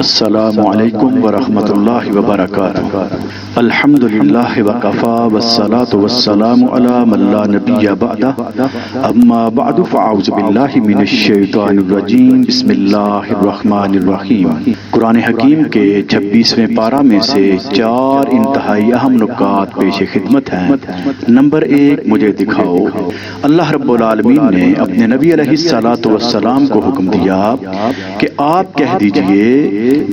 السلام علیکم ورحمۃ اللہ وبرکاتہ۔ الحمد للہ وکفا والصلاة والسلام علی من لا نبی بعدہ، اما بعد فاعوذ باللہ من الشیطان الرجیم، بسم اللہ الرحمن الرحیم۔ قرآن حکیم کے 26ویں پارہ میں سے 4 انتہائی اہم نکات پیش خدمت ہیں۔ نمبر 1، مجھے دکھاؤ۔ اللہ رب العالمین نے اپنے نبی علیہ الصلاۃ والسلام کو حکم دیا کہ آپ کہہ دیجئے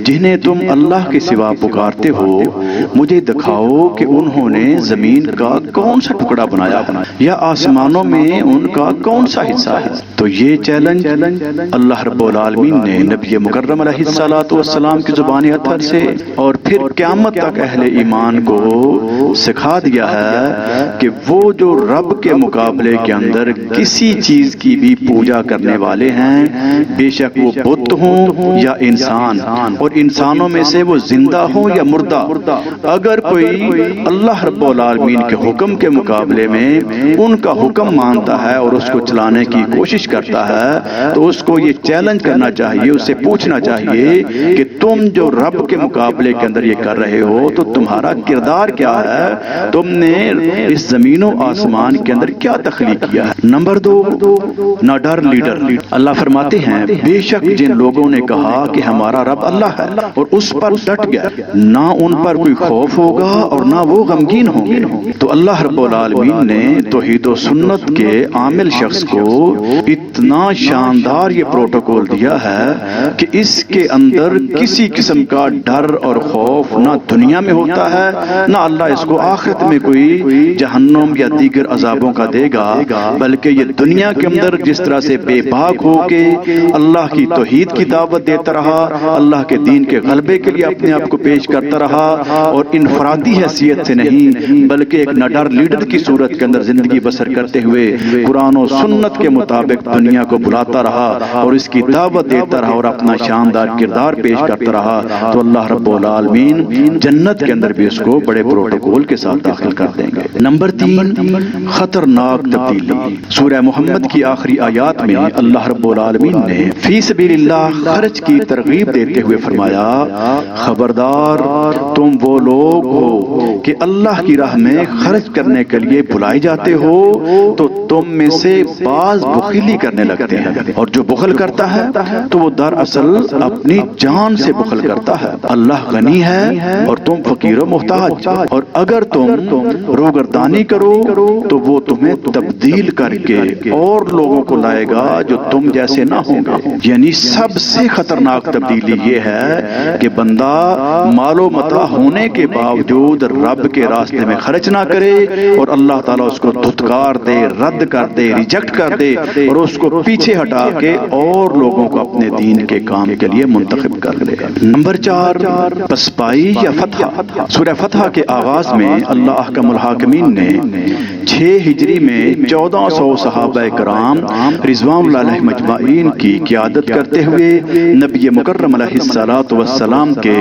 جنہیں تم اللہ کے سوا پکارتے ہو، مجھے دکھاؤ کہ انہوں نے زمین کا کون سا ٹکڑا بنایا ہے یا آسمانوں میں ان کا کون سا حصہ ہے۔ تو یہ چیلنج اللہ رب العالمین نے نبی مکرم علیہ الصلاۃ والسلام کی زبان اطہر سے اور پھر قیامت تک اہل ایمان کو سکھا دیا ہے کہ وہ جو رب کے مقابلے کے اندر کسی چیز کی بھی پوجا کرنے والے ہیں، بے شک وہ بت ہوں یا انسان، اور انسانوں میں سے وہ زندہ ہوں یا مردہ، اگر کوئی اللہ رب العالمین کے حکم کے مقابلے میں ان کا حکم مانتا ہے اور اس کو چلانے کی کوشش کرتا ہے تو اس کو یہ چیلنج کرنا چاہیے، اس سے پوچھنا چاہیے کہ تم جو رب کے مقابلے کے اندر یہ کر رہے ہو تو تمہارا کردار کیا ہے، تم نے اس زمین و آسمان کے اندر کیا تخلیق کیا ہے۔ Number 2، Nadu leader. اللہ فرماتے ہیں بے شک جن لوگوں نے کہا کہ ہمارا رب اللہ ہے اور اس پر ڈٹ گیا، نہ ان پر کوئی خوف ہوگا اور نہ وہ غمگین ہوں گے۔ تو اللہ رب العالمین نے توحید و سنت کے عامل شخص کو اتنا شاندار یہ پروٹوکول دیا ہے کہ اس کے اندر کسی قسم کا ڈر اور خوف نہ دنیا میں ہوتا ہے، نہ اللہ اس کو آخرت میں کوئی جہنم یا دیگر عذابوں کا دے گا، بلکہ یہ دنیا کے اندر جس طرح سے بے باک ہو کے اللہ کی توحید کی دعوت دیتا رہا، اللہ کے دین کے غلبے کے لیے اپنے آپ کو پیش کرتا رہا اور انفرادی حیثیت سے نہیں بلکہ ایک نڈر لیڈر کی صورت کے اندر زندگی بسر کرتے ہوئے قرآن و سنت کے مطابق دنیا کو بلاتا رہا اور اس کی دعوت دیتا رہا اور اپنا شاندار کردار پیش کرتا رہا، تو اللہ رب العالمین جنت کے اندر بھی اس کو بڑے پروٹوکول کے ساتھ داخل کر دیں گے۔ نمبر 3، خطرناک تبدیلی۔ سورہ محمد کی آخری آیات میں اللہ رب العالمین نے فی سبیل اللہ خرچ کی ترغیب دیتے ہوئے فرمایا، خبردار تم وہ لوگ ہو کہ اللہ کی راہ میں خرچ کرنے کے لیے بلائے جاتے ہو تو تم میں سے بعض بخیلی کرنے لگتے ہیں، اور جو بخل کرتا ہے تو وہ دراصل اپنی جان سے بخل کرتا ہے۔ اللہ غنی ہے اور تم فقیر و محتاج، اور اگر تم روگردانی کرو تو وہ تمہیں تبدیل کر کے اور لوگوں کو لائے گا جو تم جیسے نہ ہوں گے۔ یعنی سب سے خطرناک تبدیلی یہ ہے کہ بندہ مال و متاع ہونے کے باوجود رب کے راستے میں خرچ نہ کرے اور اللہ تعالیٰ اس کو دھتکار دے، رد کر دے، ریجیکٹ کر دے اور اس کو پیچھے ہٹا کے اور لوگوں کو اپنے دین کے کام کے لیے منتخب کر لے۔ نمبر 4، پسپائی یا فتح۔ سورہ فتح کے آغاز میں اللہ احکم الحاکمین نے 6 ہجری میں 1400 صحابہ کرام رضوان اللہ علیہ مجمعین کی قیادت کرتے ہوئے نبی مکرم علیہ الصلاۃ والسلام کے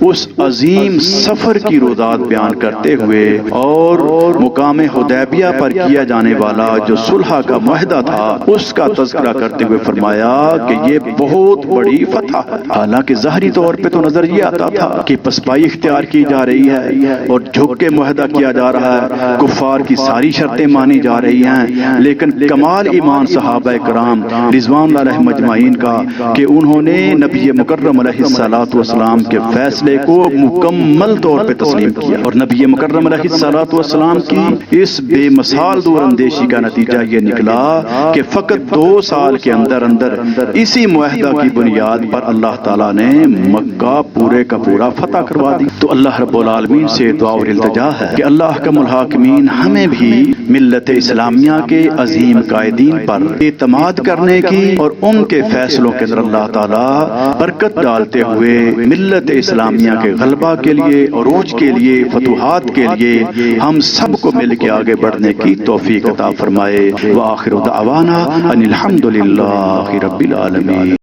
اس عظیم سفر کی روزات بیان کرتے ہوئے اور مقام حدیبیہ پر کیا جانے والا جو صلح کا معاہدہ تھا اس کا تذکرہ کرتے ہوئے فرمایا کہ یہ بہت بڑی فتح ہے۔ حالانکہ ظاہری طور پہ تو نظر یہ آتا تھا کہ پسپائی اختیار کی جا رہی ہے اور جھک کے معاہدہ کیا جا رہا ہے، کفار کی ساری شرطیں مانی جا رہی ہیں، لیکن کمال ایمان صحابہ کرام رضوان اللہ علیہ مجمعین کا کہ انہوں نے نبی مکرم علیہ الصلاۃ والسلام کے فیصلے کو مکمل طور پہ تسلیم کیا، اور نبی مکرم علیہ الصلاۃ والسلام کی اس بے مثال دور اندیشی کا نتیجہ یہ نکلا کہ فقط 2 سال کے اندر اسی معاہدہ کی بنیاد پر اللہ تعالیٰ نے مکہ پورے کا پورا فتح کروا دی۔ تو اللہ رب العالمین سے دعا اور التجا ہے کہ اللہ احکم الحاکمین ہمیں بھی ملت اسلامیہ کے عظیم قائدین پر اعتماد کرنے کی اور ان کے فیصلوں کے اندر اللہ تعالیٰ برکت ڈالتے ہوئے ملت اسلامیہ کے غلبہ کے لیے، عروج کے لیے، فتوحات کے لیے ہم سب کو مل کے آگے بڑھنے کی توفیق عطا فرمائے۔ وآخر دعوانا ان الحمد للہ رب العالمین۔